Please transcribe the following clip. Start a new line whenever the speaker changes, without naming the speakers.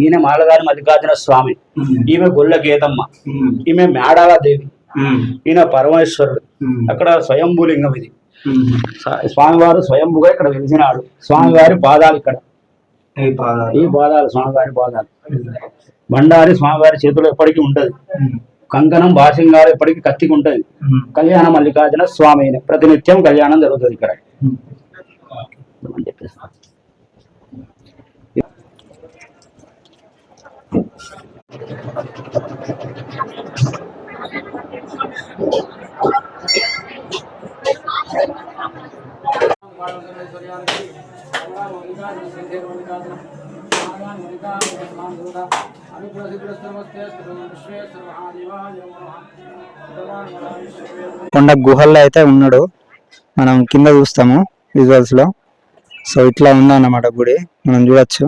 ఈయన మాలగారి మల్లికార్జున స్వామి, ఈమె గొల్ల గీతమ్మ, ఈమె మేడాల దేవి, ఈయన పరమేశ్వరుడు. అక్కడ స్వయంభూలింగం ఇది. స్వామివారు స్వయంభుగా ఇక్కడ వెలిసినాడు. స్వామివారి పాదాలు ఇక్కడ, ఈ పాదాలు స్వామివారి పాదాలు. బండారి స్వామివారి చేతిలో ఎప్పటికీ ఉంటది. కంకణం బాసింగారు ఎప్పటికీ కత్తికి ఉంటది. కళ్యాణ మల్లికార్జున స్వామి ప్రతినిత్యం కళ్యాణం జరుగుతుంది ఇక్కడ.
కొండ గుహల్లో అయితే ఉన్నాడు. మనం కింద చూస్తాము విజువల్స్ లో. సో ఇట్లా ఉందన్నమాట గుడి, మనం చూడొచ్చు.